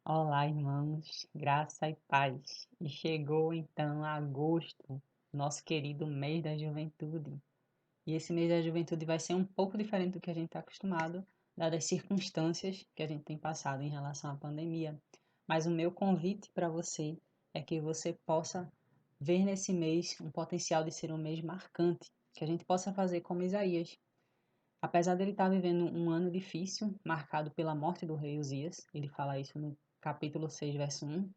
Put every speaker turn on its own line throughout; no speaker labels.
Olá, irmãos, graça e paz. E chegou então agosto, nosso querido mês da juventude. E esse mês da juventude vai ser um pouco diferente do que a gente está acostumado, dadas as circunstâncias que a gente tem passado em relação à pandemia. Mas o meu convite para você é que você possa ver nesse mês um potencial de ser um mês marcante, que a gente possa fazer como Isaías. Apesar dele estar vivendo um ano difícil, marcado pela morte do rei Uzias, ele fala isso no capítulo 6, verso 1,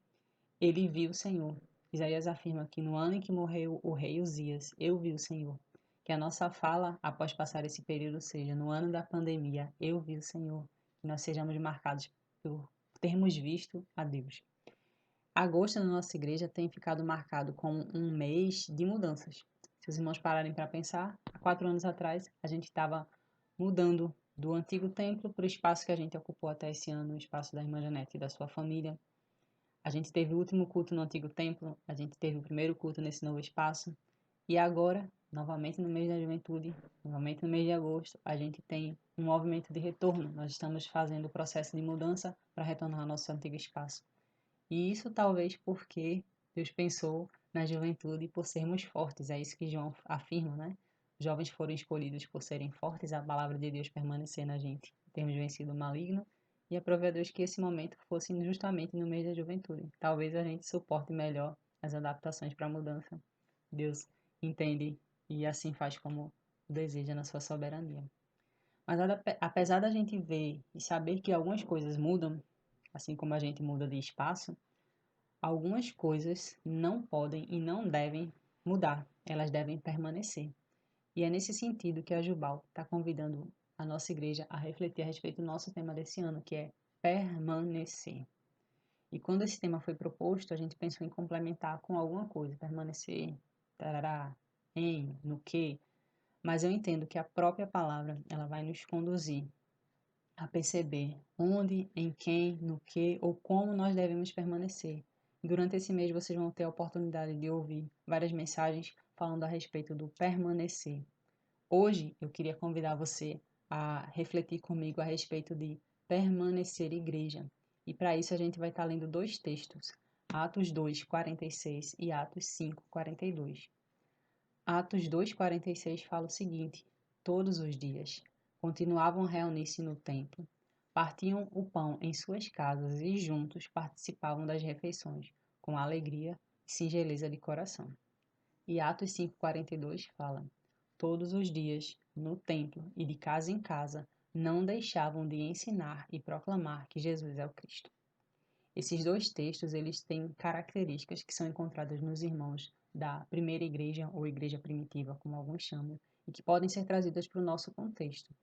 ele viu o Senhor. Isaías afirma que no ano em que morreu o rei Uzias, eu vi o Senhor. Que a nossa fala, após passar esse período, seja no ano da pandemia, eu vi o Senhor. Que nós sejamos marcados por termos visto a Deus. Agosto na nossa igreja tem ficado marcado como um mês de mudanças. Se os irmãos pararem para pensar, há 4 anos atrás a gente estava mudando do antigo templo para o espaço que a gente ocupou até esse ano, o espaço da irmã Janete e da sua família. A gente teve o último culto no antigo templo, a gente teve o primeiro culto nesse novo espaço, e agora, novamente no mês da juventude, novamente no mês de agosto, a gente tem um movimento de retorno. Nós estamos fazendo o processo de mudança para retornar ao nosso antigo espaço. E isso talvez porque Deus pensou na juventude por sermos fortes, é isso que João afirma, né? Os jovens foram escolhidos por serem fortes, a palavra de Deus permanecer na gente. Temos vencido o maligno e aprove a Deus que esse momento fosse justamente no mês da juventude. Talvez a gente suporte melhor as adaptações para a mudança. Deus entende e assim faz como deseja na sua soberania. Mas apesar da gente ver e saber que algumas coisas mudam, assim como a gente muda de espaço, algumas coisas não podem e não devem mudar, elas devem permanecer. E é nesse sentido que a Jubal está convidando a nossa igreja a refletir a respeito do nosso tema desse ano, que é permanecer. E quando esse tema foi proposto, a gente pensou em complementar com alguma coisa, permanecer, tarará, em, no que, mas eu entendo que a própria palavra, ela vai nos conduzir a perceber onde, em quem, no que ou como nós devemos permanecer. Durante esse mês vocês vão ter a oportunidade de ouvir várias mensagens falando a respeito do permanecer. Hoje eu queria convidar você a refletir comigo a respeito de permanecer igreja. E para isso a gente vai estar lendo dois textos, Atos 2:46 e Atos 5:42. Atos 2:46 fala o seguinte: todos os dias continuavam a reunir-se no templo, partiam o pão em suas casas e juntos participavam das refeições, com alegria e singeleza de coração. E Atos 5:42 fala: todos os dias, no templo e de casa em casa, não deixavam de ensinar e proclamar que Jesus é o Cristo. Esses dois textos, eles têm características que são encontradas nos irmãos da primeira igreja ou igreja primitiva, como alguns chamam, e que podem ser trazidas para o nosso contexto.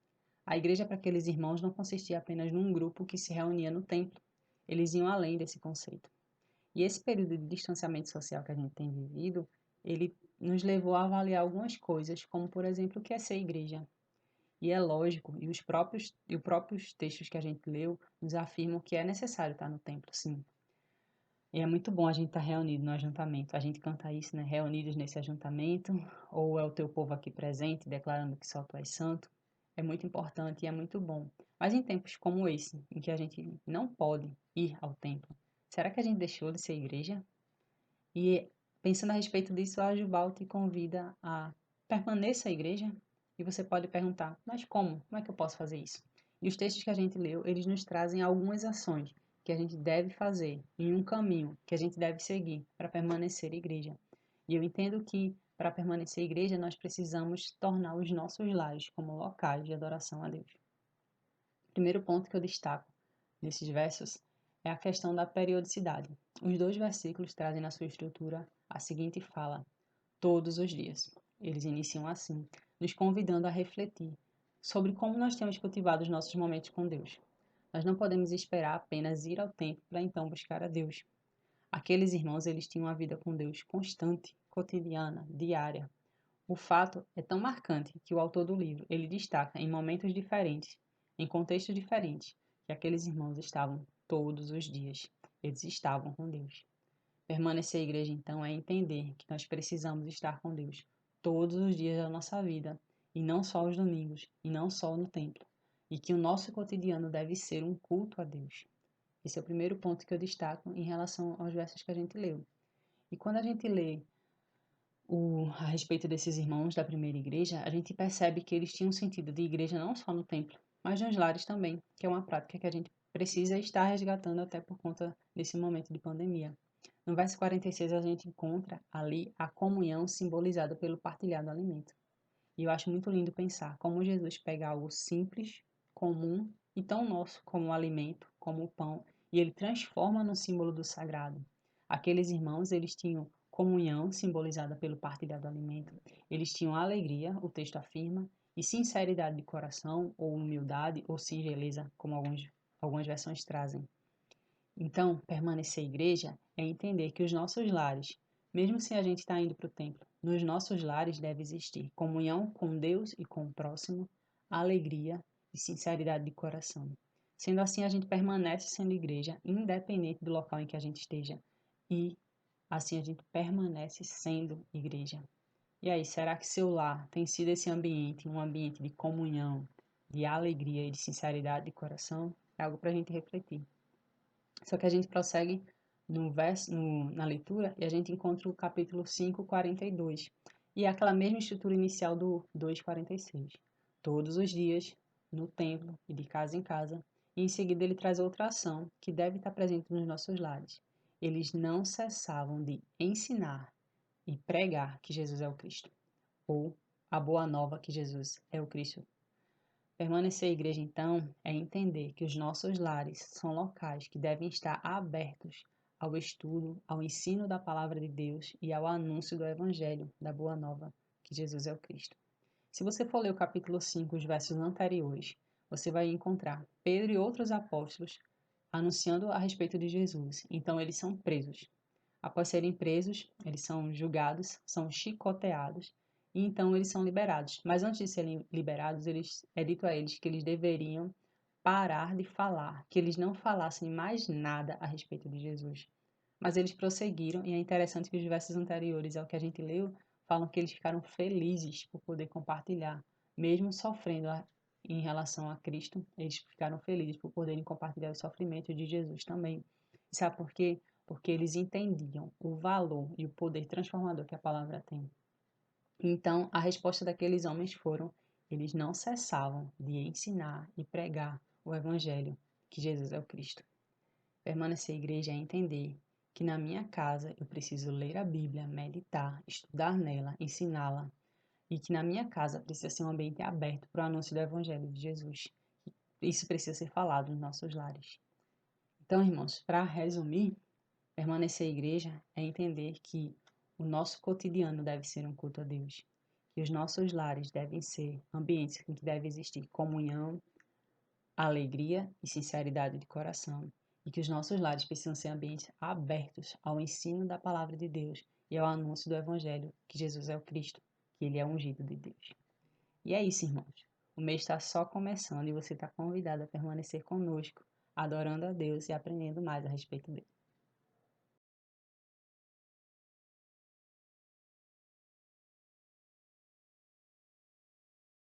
A igreja para aqueles irmãos não consistia apenas num grupo que se reunia no templo. Eles iam além desse conceito. E esse período de distanciamento social que a gente tem vivido, ele nos levou a avaliar algumas coisas, como por exemplo, o que é ser igreja. E é lógico, e os próprios textos que a gente leu nos afirmam que é necessário estar no templo, sim. E é muito bom a gente estar reunido no ajuntamento. A gente canta isso, né? Reunidos nesse ajuntamento, ou é o teu povo aqui presente, declarando que só tu és santo. É muito importante e é muito bom. Mas em tempos como esse, em que a gente não pode ir ao templo, será que a gente deixou de ser igreja? E pensando a respeito disso, a Jubal te convida a permaneça a igreja. E você pode perguntar, mas como? Como é que eu posso fazer isso? E os textos que a gente leu, eles nos trazem algumas ações que a gente deve fazer em um caminho que a gente deve seguir para permanecer igreja. E eu entendo que para permanecer igreja, nós precisamos tornar os nossos lares como locais de adoração a Deus. O primeiro ponto que eu destaco nesses versos é a questão da periodicidade. Os dois versículos trazem na sua estrutura a seguinte fala: todos os dias. Eles iniciam assim, nos convidando a refletir sobre como nós temos cultivado os nossos momentos com Deus. Nós não podemos esperar apenas ir ao templo para então buscar a Deus. Aqueles irmãos, eles tinham uma vida com Deus constante, cotidiana, diária. O fato é tão marcante que o autor do livro, ele destaca em momentos diferentes, em contextos diferentes, que aqueles irmãos estavam todos os dias. Eles estavam com Deus. Permanecer a igreja, então, é entender que nós precisamos estar com Deus todos os dias da nossa vida, e não só os domingos, e não só no templo, e que o nosso cotidiano deve ser um culto a Deus. Esse é o primeiro ponto que eu destaco em relação aos versos que a gente leu. E quando a gente lê a respeito desses irmãos da primeira igreja, a gente percebe que eles tinham sentido de igreja não só no templo, mas nos lares também, que é uma prática que a gente precisa estar resgatando até por conta desse momento de pandemia. No verso 46, a gente encontra ali a comunhão simbolizada pelo partilhar do alimento. E eu acho muito lindo pensar como Jesus pega algo simples, comum e tão nosso como o alimento, como o pão, e ele transforma no símbolo do sagrado. Aqueles irmãos, eles tinham comunhão, simbolizada pelo partilhar do alimento. Eles tinham alegria, o texto afirma, e sinceridade de coração, ou humildade, ou singeleza, como algumas versões trazem. Então, permanecer igreja é entender que os nossos lares, mesmo se a gente está indo para o templo, nos nossos lares deve existir comunhão com Deus e com o próximo, alegria e sinceridade de coração. Sendo assim, a gente permanece sendo igreja, independente do local em que a gente esteja, e assim a gente permanece sendo igreja. E aí, será que seu lar tem sido esse ambiente, um ambiente de comunhão, de alegria e de sinceridade de coração? É algo para a gente refletir. Só que a gente prossegue na leitura e a gente encontra o capítulo 5, 42. E é aquela mesma estrutura inicial do 2:46. Todos os dias, no templo e de casa em casa. E em seguida ele traz outra ação que deve estar presente nos nossos lares. Eles não cessavam de ensinar e pregar que Jesus é o Cristo, ou a boa nova que Jesus é o Cristo. Permanecer igreja, então, é entender que os nossos lares são locais que devem estar abertos ao estudo, ao ensino da palavra de Deus e ao anúncio do Evangelho, da Boa Nova, que Jesus é o Cristo. Se você for ler o capítulo 5, os versos anteriores, você vai encontrar Pedro e outros apóstolos anunciando a respeito de Jesus. Então, eles são presos. Após serem presos, eles são julgados, são chicoteados e então eles são liberados. Mas antes de serem liberados, é dito a eles que eles deveriam parar de falar, que eles não falassem mais nada a respeito de Jesus. Mas eles prosseguiram, e é interessante que os versos anteriores ao que a gente leu falam que eles ficaram felizes por poder compartilhar, mesmo sofrendo em relação a Cristo, eles ficaram felizes por poderem compartilhar o sofrimento de Jesus também. Sabe por quê? Porque eles entendiam o valor e o poder transformador que a palavra tem. Então, a resposta daqueles homens foram: eles não cessavam de ensinar e pregar o evangelho, que Jesus é o Cristo. Permanecer igreja é entender que na minha casa eu preciso ler a Bíblia, meditar, estudar nela, ensiná-la, e que na minha casa precisa ser um ambiente aberto para o anúncio do evangelho de Jesus. Isso precisa ser falado nos nossos lares. Então, irmãos, para resumir, permanecer igreja é entender que o nosso cotidiano deve ser um culto a Deus, que os nossos lares devem ser ambientes em que deve existir comunhão, alegria e sinceridade de coração, e que os nossos lares precisam ser ambientes abertos ao ensino da palavra de Deus e ao anúncio do Evangelho, que Jesus é o Cristo, que Ele é o ungido de Deus. E é isso, irmãos. O mês está só começando e você está convidado a permanecer conosco, adorando a Deus e aprendendo mais a respeito dele.